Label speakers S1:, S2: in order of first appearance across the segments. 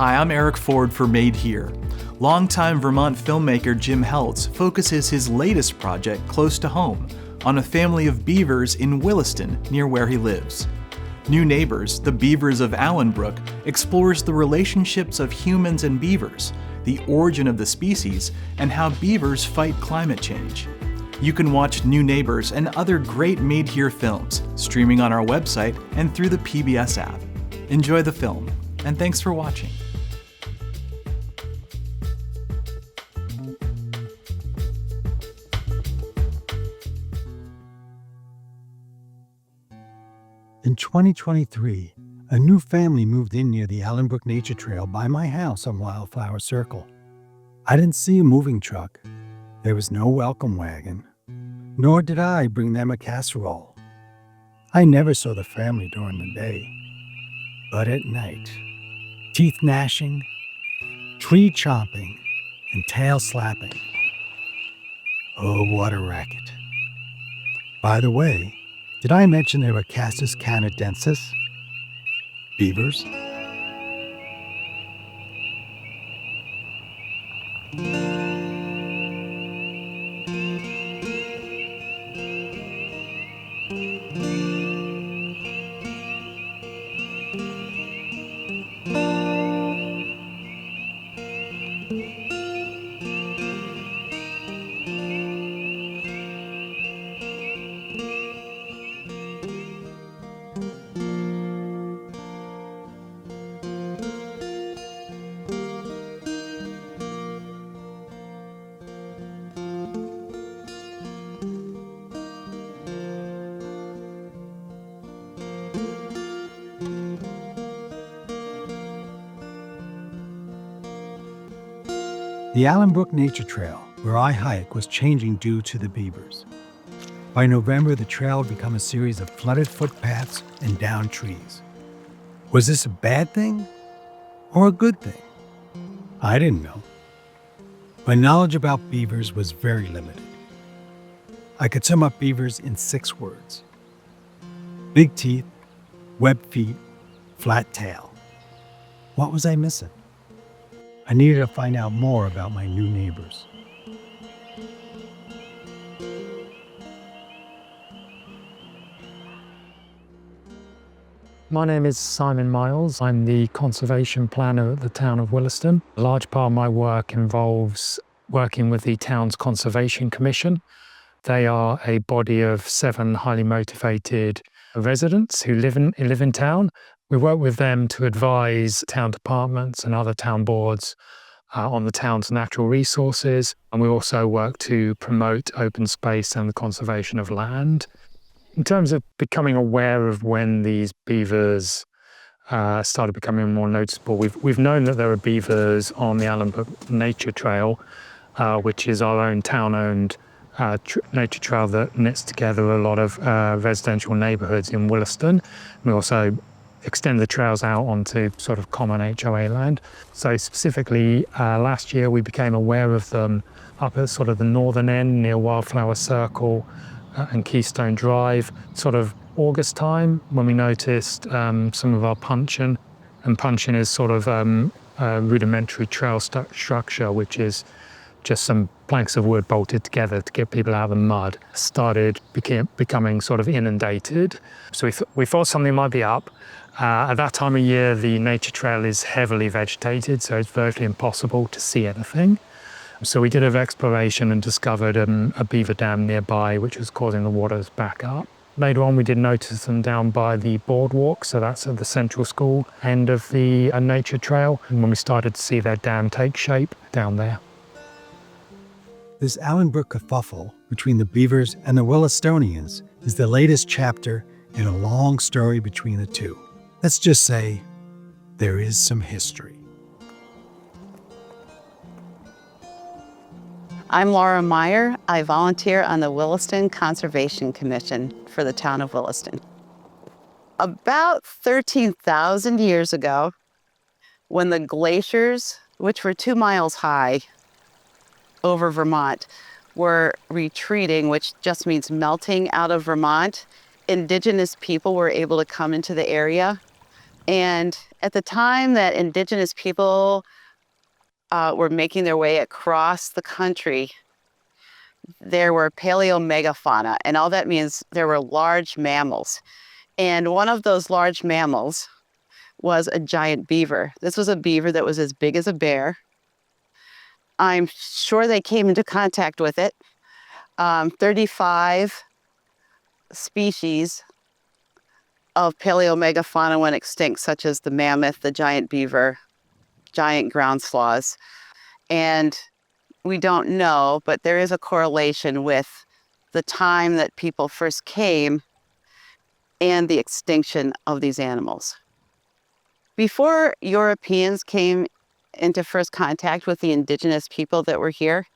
S1: Hi, I'm Eric Ford for Made Here. Longtime Vermont filmmaker Jim Heltz focuses his latest project close to home, on a family of beavers in Williston, near where he lives. New Neighbors, the Beavers of Brook, explores the relationships of humans and beavers, the origin of the species, and how beavers fight climate change. You can watch New Neighbors and other great Made Here films, streaming on our website and through the PBS app. Enjoy the film, and thanks for watching.
S2: In 2023, a new family moved in near the Brook Nature Trail by my house on Wildflower Circle. I didn't see a moving truck. There was no welcome wagon. Nor did I bring them a casserole. I never saw the family during the day. But at night, teeth gnashing, tree chomping, and tail slapping. Oh, what a racket. By the way, did I mention they were Castus canadensis? Beavers? The Brook Nature Trail, where I hike, was changing due to the beavers. By November, the trail had become a series of flooded footpaths and downed trees. Was this a bad thing or a good thing? I didn't know. My knowledge about beavers was very limited. I could sum up beavers in 6 words: big teeth, webbed feet, flat tail. What was I missing? I needed to find out more about my new neighbors.
S3: My name is Simon Miles. I'm the conservation planner at the town of Williston. A large part of my work involves working with the town's conservation commission. They are a body of 7 highly motivated residents who live in town. We work with them to advise town departments and other town boards on the town's natural resources. And we also work to promote open space and the conservation of land. In terms of becoming aware of when these beavers started becoming more noticeable, we've known that there are beavers on the Brook Nature Trail, which is our own town-owned nature trail that knits together a lot of residential neighbourhoods in Williston. We also extend the trails out onto sort of common HOA land. So specifically, last year we became aware of them up at sort of the northern end near Wildflower Circle and Keystone Drive, sort of August time, when we noticed some of our punchin. And punchin is sort of a rudimentary trail structure, which is just some planks of wood bolted together to get people out of the mud, becoming sort of inundated. So we thought something might be up. At that time of year, the nature trail is heavily vegetated, so it's virtually impossible to see anything. So we did an exploration and discovered a beaver dam nearby, which was causing the waters back up. Later on, we did notice them down by the boardwalk, so that's at the central school end of the nature trail, and when we started to see their dam take shape down there.
S2: This Brook kerfuffle between the beavers and the Willistonians is the latest chapter in a long story between the two. Let's just say there is some history.
S4: I'm Laura Meyer. I volunteer on the Williston Conservation Commission for the town of Williston. About 13,000 years ago, when the glaciers, which were 2 miles high over Vermont, were retreating, which just means melting out of Vermont, indigenous people were able to come into the area And at the time that indigenous people were making their way across the country, there were paleomegafauna, and all that means there were large mammals. And one of those large mammals was a giant beaver. This was a beaver that was as big as a bear. I'm sure they came into contact with it. 35 species of paleomegafauna went extinct, such as the mammoth, the giant beaver, giant ground sloths. And we don't know, but there is a correlation with the time that people first came and the extinction of these animals. Before Europeans came into first contact with the indigenous people that were here,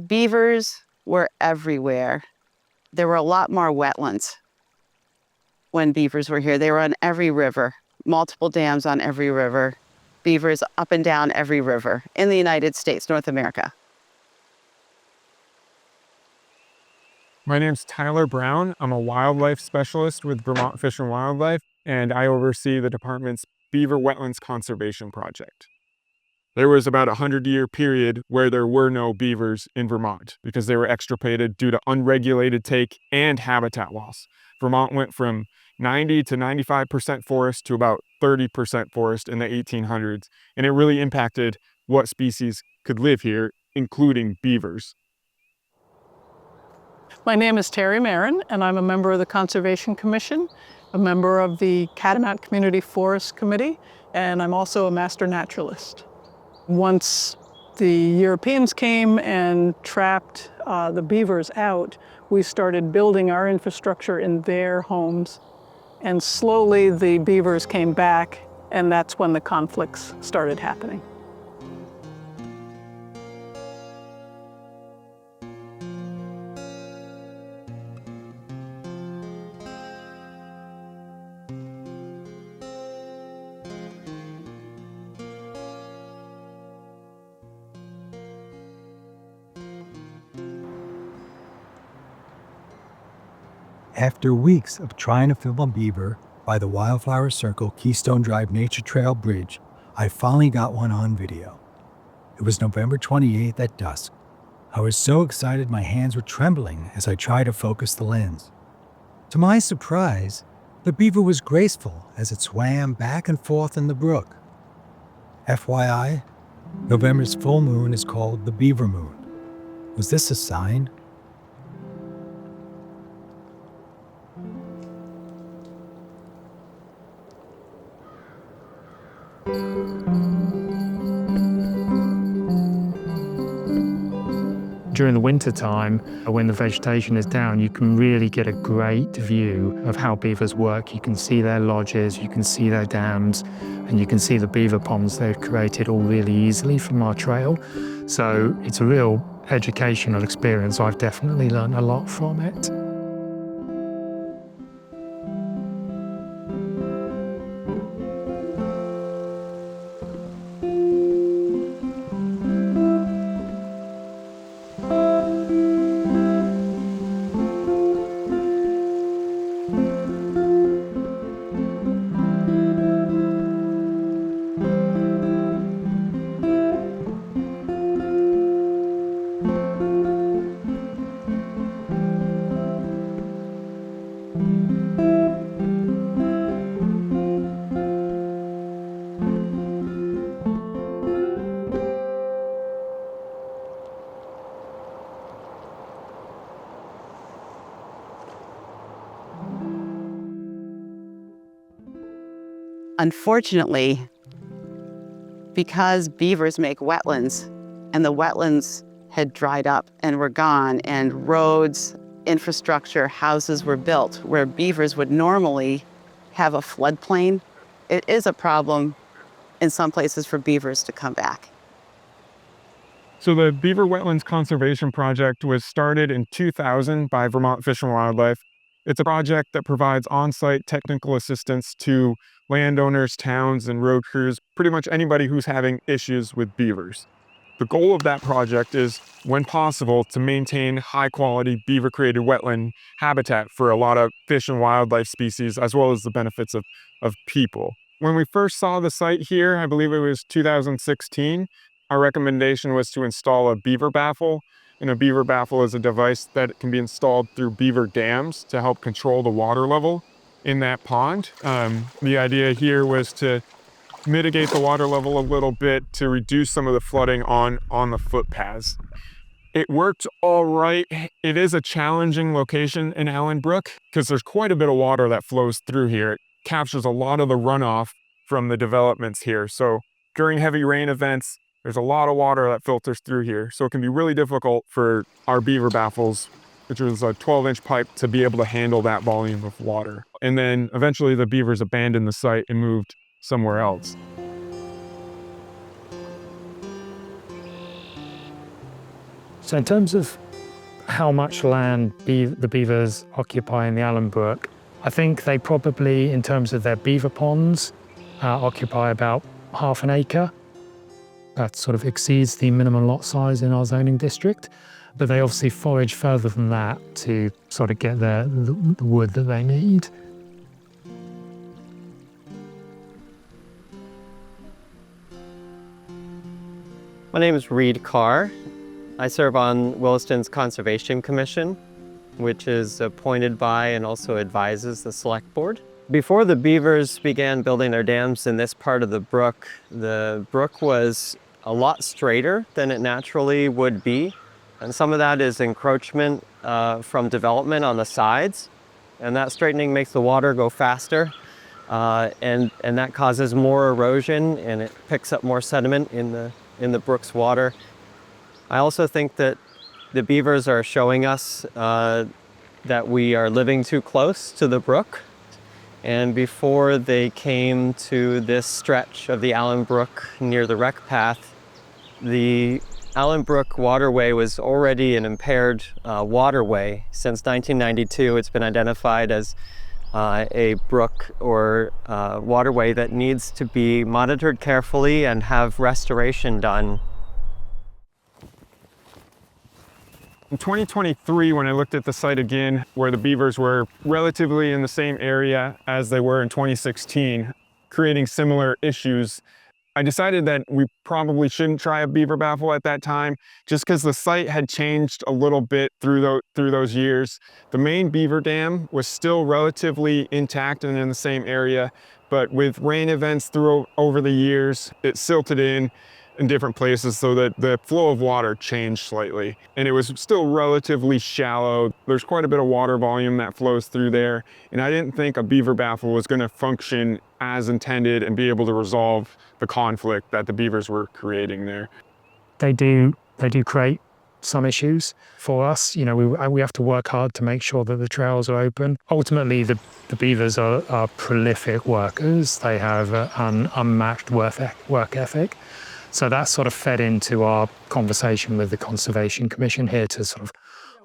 S4: beavers were everywhere. There were a lot more wetlands when beavers were here. They were on every river, multiple dams on every river, beavers up and down every river in the United States, North America.
S5: My name's Tyler Brown. I'm a wildlife specialist with Vermont Fish and Wildlife, and I oversee the department's Beaver Wetlands Conservation Project. There was about a 100-year period where there were no beavers in Vermont because they were extirpated due to unregulated take and habitat loss. Vermont went from 90 to 95% forest to about 30% forest in the 1800s, and it really impacted what species could live here, including beavers.
S6: My name is Terry Marin, and I'm a member of the Conservation Commission, a member of the Catamount Community Forest Committee, and I'm also a master naturalist. Once the Europeans came and trapped the beavers out, we started building our infrastructure in their homes. And slowly the beavers came back, and that's when the conflicts started happening.
S2: After weeks of trying to film a beaver by the Wildflower Circle Keystone Drive Nature Trail Bridge, I finally got one on video. It was November 28th at dusk. I was so excited my hands were trembling as I tried to focus the lens. To my surprise, the beaver was graceful as it swam back and forth in the brook. FYI, November's full moon is called the Beaver Moon. Was this a sign?
S3: During the winter time, when the vegetation is down, you can really get a great view of how beavers work. You can see their lodges, you can see their dams, and you can see the beaver ponds they've created all really easily from our trail. So it's a real educational experience. I've definitely learned a lot from it.
S4: Unfortunately, because beavers make wetlands, and the wetlands had dried up and were gone, and roads, infrastructure, houses were built where beavers would normally have a floodplain, it is a problem in some places for beavers to come back.
S5: So the Beaver Wetlands Conservation Project was started in 2000 by Vermont Fish and Wildlife. It's a project that provides on-site technical assistance to landowners, towns, and road crews, pretty much anybody who's having issues with beavers. The goal of that project is, when possible, to maintain high-quality beaver-created wetland habitat for a lot of fish and wildlife species, as well as the benefits of people. When we first saw the site here, I believe it was 2016, our recommendation was to install a beaver baffle. And a beaver baffle is a device that can be installed through beaver dams to help control the water level in that pond. The idea here was to mitigate the water level a little bit to reduce some of the flooding on the footpaths. It worked all right. It is a challenging location in Allen Brook because there's quite a bit of water that flows through here. It captures a lot of the runoff from the developments here. So during heavy rain events, there's a lot of water that filters through here. So it can be really difficult for our beaver baffles, which was a 12-inch pipe, to be able to handle that volume of water. And then eventually the beavers abandoned the site and moved somewhere else.
S3: So in terms of how much land the beavers occupy in the Allen Brook, I think they probably, in terms of their beaver ponds, occupy about half an acre. That sort of exceeds the minimum lot size in our zoning district. But they obviously forage further than that to sort of get the wood that they need.
S7: My name is Reed Carr. I serve on Williston's Conservation Commission, which is appointed by and also advises the Select Board. Before the beavers began building their dams in this part of the brook was a lot straighter than it naturally would be. And some of that is encroachment from development on the sides. And that straightening makes the water go faster. And that causes more erosion, and it picks up more sediment in the brook's water. I also think that the beavers are showing us that we are living too close to the brook. And before they came to this stretch of the Allen Brook near the rec path, the Allen Brook waterway was already an impaired waterway. Since 1992, it's been identified as a brook or waterway that needs to be monitored carefully and have restoration done.
S5: In 2023, when I looked at the site again, where the beavers were relatively in the same area as they were in 2016, creating similar issues, I decided that we probably shouldn't try a beaver baffle at that time, just because the site had changed a little bit through those years. The main beaver dam was still relatively intact and in the same area, but with rain events over the years, it silted in different places so that the flow of water changed slightly. And it was still relatively shallow. There's quite a bit of water volume that flows through there. And I didn't think a beaver baffle was going to function as intended and be able to resolve the conflict that the beavers were creating there.
S3: They do create some issues for us. You know, we have to work hard to make sure that the trails are open. Ultimately, the beavers are prolific workers. They have an unmatched work ethic. So that sort of fed into our conversation with the Conservation Commission here to sort of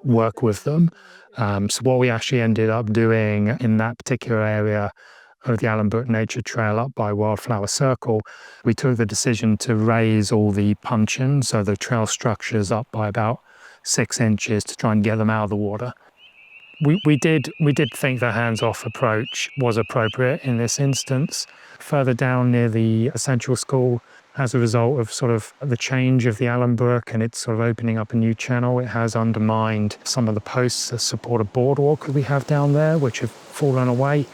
S3: work with them. So what we actually ended up doing in that particular area of the Allen Brook Nature Trail up by Wildflower Circle, we took the decision to raise all the puncheon, so the trail structures up by about 6 inches to try and get them out of the water. We did think the hands-off approach was appropriate in this instance. Further down near the Essential School, as a result of sort of the change of the Allen Brook and it's sort of opening up a new channel, it has undermined some of the posts that support a boardwalk that we have down there, which have fallen away,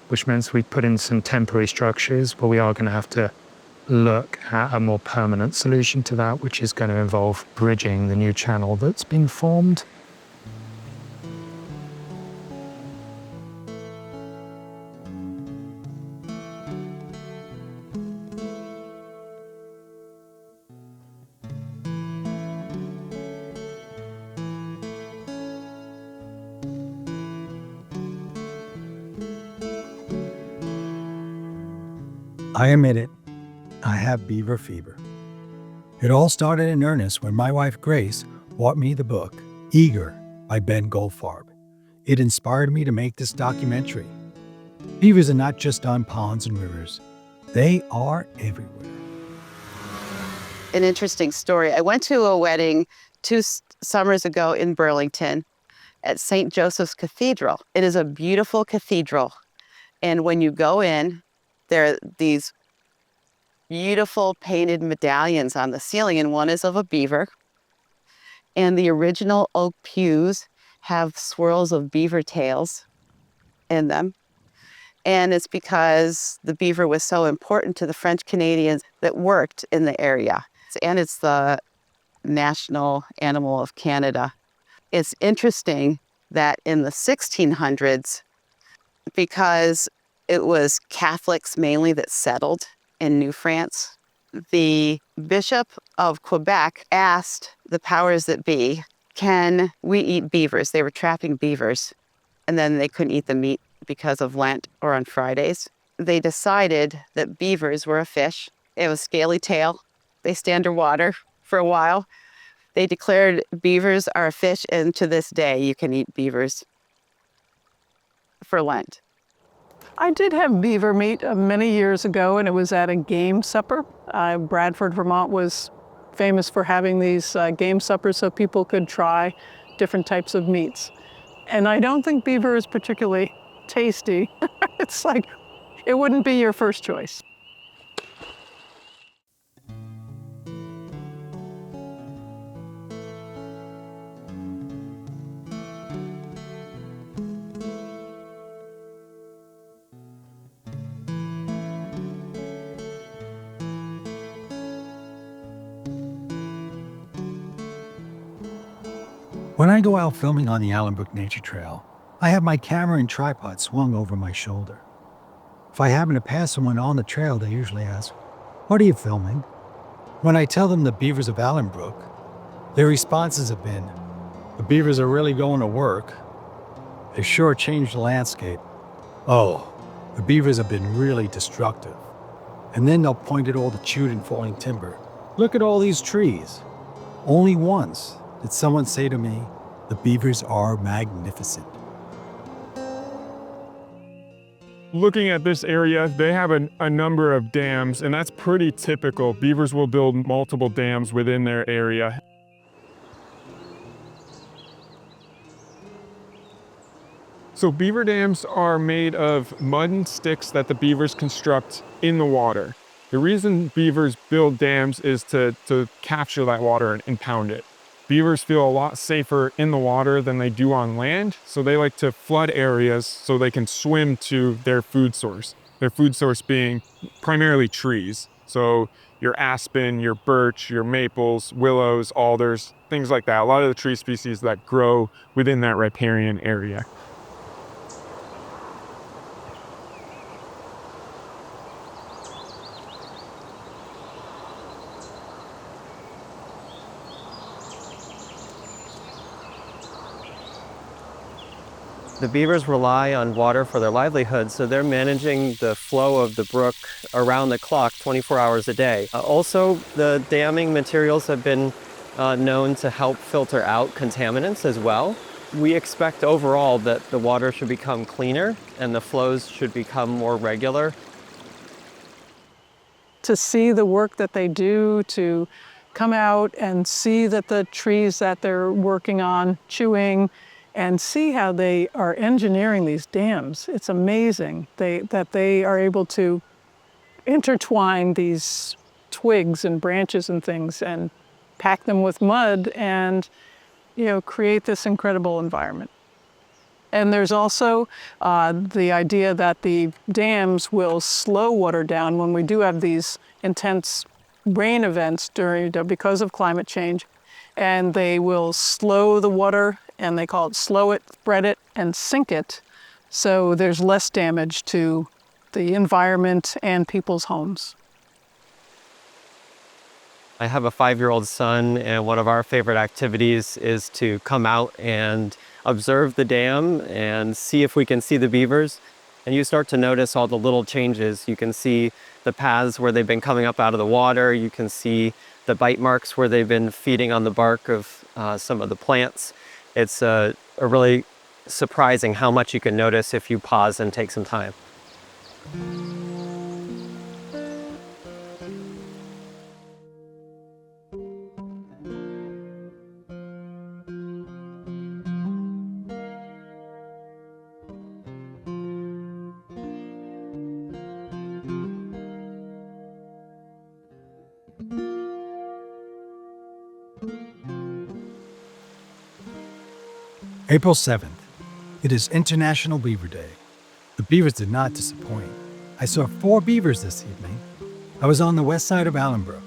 S3: which means we put in some temporary structures, but we are going to have to look at a more permanent solution to that, which is going to involve bridging the new channel that's been formed.
S2: I admit it, I have beaver fever. It all started in earnest when my wife Grace bought me the book, Eager by Ben Goldfarb. It inspired me to make this documentary. Beavers are not just on ponds and rivers. They are everywhere.
S4: An interesting story. I went to a wedding 2 summers ago in Burlington at St. Joseph's Cathedral. It is a beautiful cathedral. And when you go in, There are these beautiful painted medallions on the ceiling, and one is of a beaver. And the original oak pews have swirls of beaver tails in them. And it's because the beaver was so important to the French Canadians that worked in the area. And it's the national animal of Canada. It's interesting that in the 1600s, because it was Catholics mainly that settled in New France, the Bishop of Quebec asked the powers that be, can we eat beavers? They were trapping beavers, and then they couldn't eat the meat because of Lent or on Fridays. They decided that beavers were a fish. They have a scaly tail. They stay underwater for a while. They declared beavers are a fish, and to this day, you can eat beavers for Lent.
S6: I did have beaver meat many years ago, and it was at a game supper. Bradford, Vermont was famous for having these game suppers so people could try different types of meats. And I don't think beaver is particularly tasty. It's like, it wouldn't be your first choice.
S2: When I go out filming on the Brook Nature Trail, I have my camera and tripod swung over my shoulder. If I happen to pass someone on the trail, they usually ask, "What are you filming?" When I tell them the beavers of Brook, their responses have been, "The beavers are really going to work. They sure changed the landscape. Oh, the beavers have been really destructive." And then they'll point at all the chewed and falling timber. "Look at all these trees." Only once did someone say to me, "The beavers are magnificent."
S5: Looking at this area, they have a number of dams, and that's pretty typical. Beavers will build multiple dams within their area. So beaver dams are made of mud and sticks that the beavers construct in the water. The reason beavers build dams is to capture that water and impound it. Beavers feel a lot safer in the water than they do on land, so they like to flood areas so they can swim to their food source. Their food source being primarily trees. So your aspen, your birch, your maples, willows, alders, things like that. A lot of the tree species that grow within that riparian area.
S7: The beavers rely on water for their livelihood, so they're managing the flow of the brook around the clock, 24 hours a day. Also, the damming materials have been known to help filter out contaminants as well. We expect overall that the water should become cleaner and the flows should become more regular.
S6: To see the work that they do, to come out and see that the trees that they're working on, chewing, and see how they are engineering these dams. It's amazing that they are able to intertwine these twigs and branches and things and pack them with mud and, create this incredible environment. And there's also the idea that the dams will slow water down when we do have these intense rain events because of climate change. And they will slow the water, and they call it slow it, spread it, and sink it, so there's less damage to the environment and people's homes.
S7: I have a 5-year-old son, and one of our favorite activities is to come out and observe the dam and see if we can see the beavers. And you start to notice all the little changes. You can see the paths where they've been coming up out of the water. You can see the bite marks where they've been feeding on the bark of some of the plants. It's a really surprising how much you can notice if you pause and take some time.
S2: April 7th. It is International Beaver Day. The beavers did not disappoint. I saw 4 beavers this evening. I was on the west side of Brook.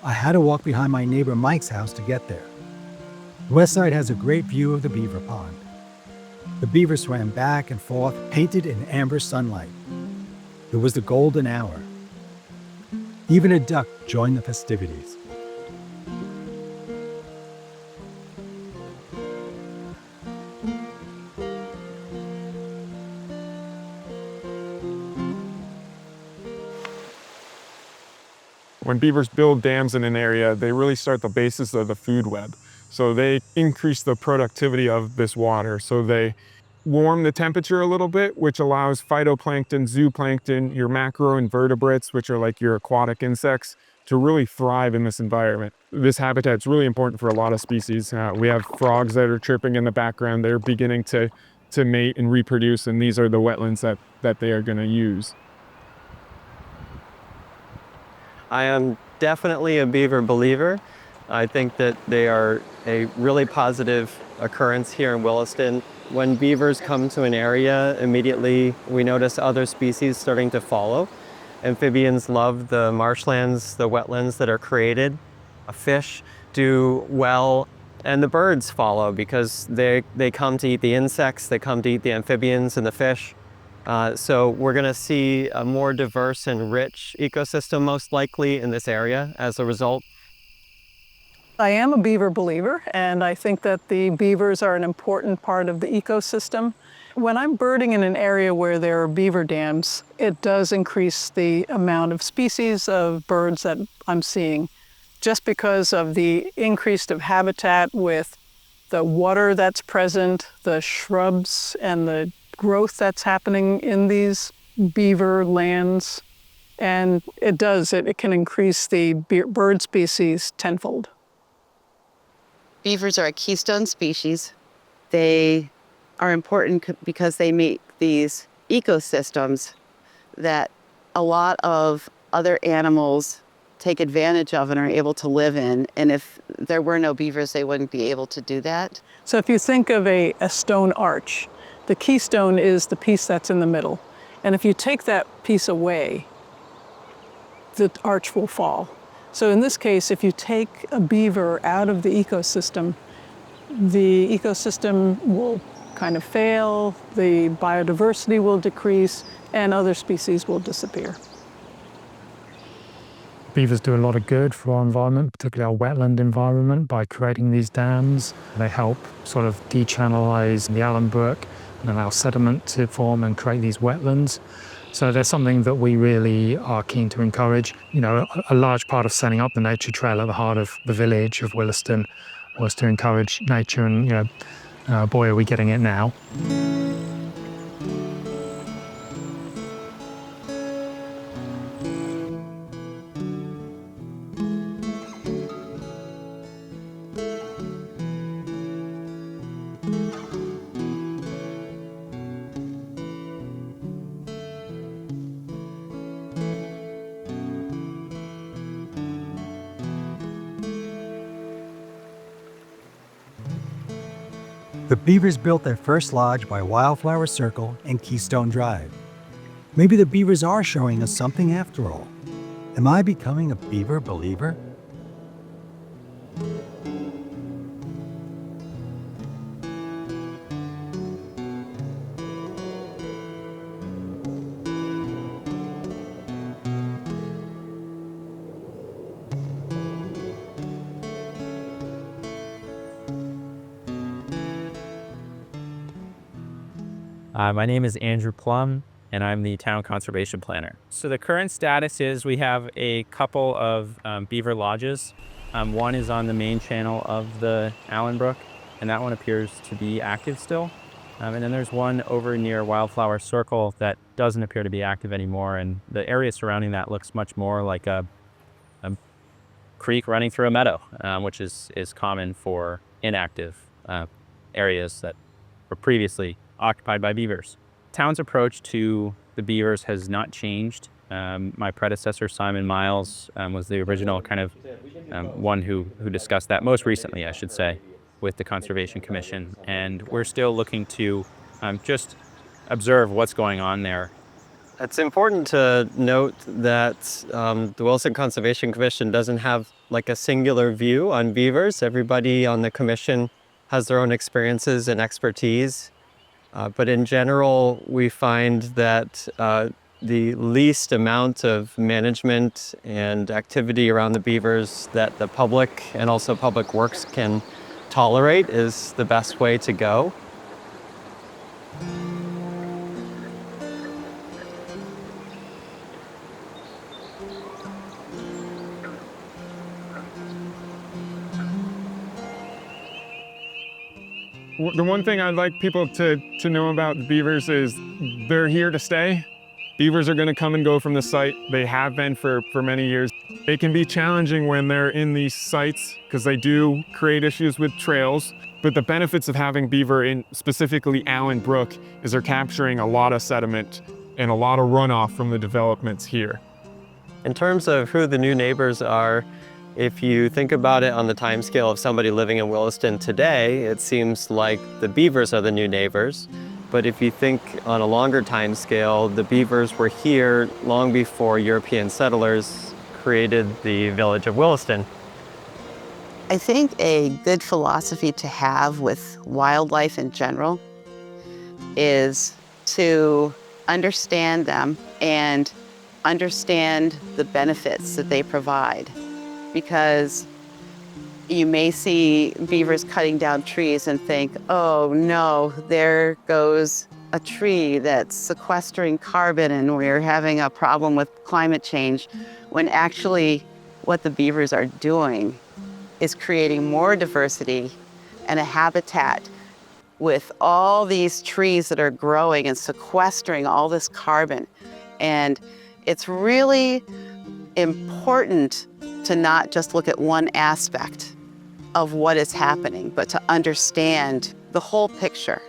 S2: I had to walk behind my neighbor Mike's house to get there. The west side has a great view of the beaver pond. The beavers swam back and forth, painted in amber sunlight. It was the golden hour. Even a duck joined the festivities.
S5: When beavers build dams in an area, they really start the basis of the food web. So they increase the productivity of this water. So they warm the temperature a little bit, which allows phytoplankton, zooplankton, your macroinvertebrates, which are like your aquatic insects, to really thrive in this environment. This habitat is really important for a lot of species. We have frogs that are chirping in the background. They're beginning to mate and reproduce, and these are the wetlands that they are going to use.
S7: I am definitely a beaver believer. I think that they are a really positive occurrence here in Williston. When beavers come to an area, immediately we notice other species starting to follow. Amphibians love the marshlands, the wetlands that are created. Fish do well, and the birds follow because they come to eat the insects, they come to eat the amphibians and the fish. So we're going to see a more diverse and rich ecosystem most likely in this area as a result.
S6: I am a beaver believer, and I think that the beavers are an important part of the ecosystem. When I'm birding in an area where there are beaver dams, it does increase the amount of species of birds that I'm seeing, just because of the increase of habitat with the water that's present, the shrubs, and the growth that's happening in these beaver lands. And it can increase the bird species tenfold.
S4: Beavers are a keystone species. They are important because they make these ecosystems that a lot of other animals take advantage of and are able to live in. And if there were no beavers, they wouldn't be able to do that.
S6: So if you think of a stone arch, the keystone is the piece that's in the middle. And if you take that piece away, the arch will fall. So in this case, if you take a beaver out of the ecosystem will kind of fail, the biodiversity will decrease, and other species will disappear.
S3: Beavers do a lot of good for our environment, particularly our wetland environment, by creating these dams. They help sort of dechannelize the Brook and allow sediment to form and create these wetlands. So there's something that we really are keen to encourage. You know, a large part of setting up the nature trail at the heart of the village of Williston was to encourage nature, and boy, are we getting it now.
S2: The beavers built their first lodge by Wildflower Circle and Keystone Drive. Maybe the beavers are showing us something after all. Am I becoming a beaver believer?
S8: My name is Andrew Plum, and I'm the town conservation planner. So the current status is we have a couple of beaver lodges. One is on the main channel of the Brook, and that one appears to be active still. And then there's one over near Wildflower Circle that doesn't appear to be active anymore, and the area surrounding that looks much more like a creek running through a meadow, which is common for inactive areas that were previously occupied by beavers. Town's approach to the beavers has not changed. My predecessor, Simon Miles, was the original kind of one who discussed that most recently, I should say. with the Conservation Commission, and we're still looking to just observe what's going on there.
S7: It's important to note that the Williston Conservation Commission doesn't have like a singular view on beavers. Everybody on the commission has their own experiences and expertise. But in general, we find that the least amount of management and activity around the beavers that the public and also public works can tolerate is the best way to go.
S5: The one thing I'd like people to know about the beavers is they're here to stay. Beavers are going to come and go from the site. They have been for many years. It can be challenging when they're in these sites because they do create issues with trails. But the benefits of having beaver in specifically Allen Brook is they're capturing a lot of sediment and a lot of runoff from the developments here.
S7: In terms of who the new neighbors are, if you think about it on the timescale of somebody living in Williston today, it seems like the beavers are the new neighbors. But if you think on a longer timescale, the beavers were here long before European settlers created the village of Williston.
S4: I think a good philosophy to have with wildlife in general is to understand them and understand the benefits that they provide. Because you may see beavers cutting down trees and think, oh no, there goes a tree that's sequestering carbon and we're having a problem with climate change, when actually what the beavers are doing is creating more diversity and a habitat with all these trees that are growing and sequestering all this carbon. And it's really important to not just look at one aspect of what is happening, but to understand the whole picture.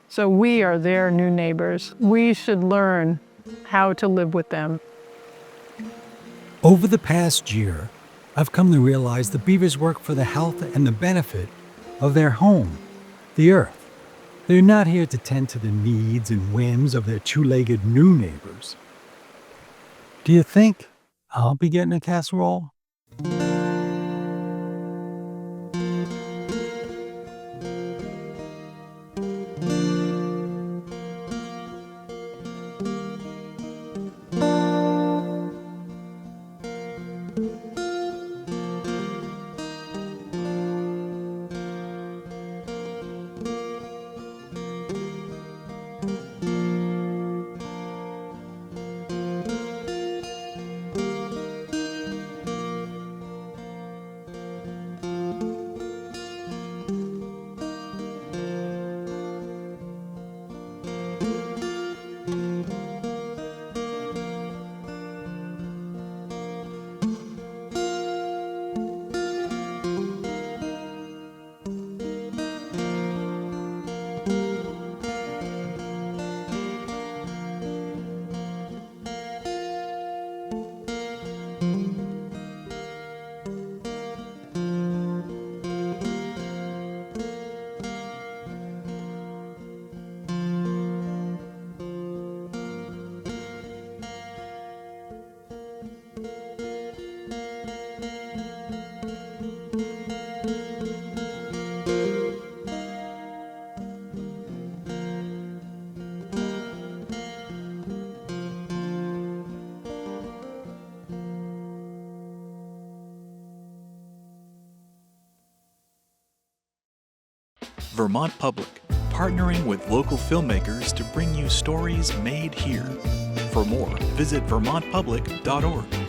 S6: So we are their new neighbors. We should learn how to live with them.
S2: Over the past year, I've come to realize the beavers work for the health and the benefit of their home, the earth. They're not here to tend to the needs and whims of their two-legged new neighbors. Do you think I'll be getting a casserole?
S1: Vermont Public, partnering with local filmmakers to bring you stories made here. For more, visit vermontpublic.org.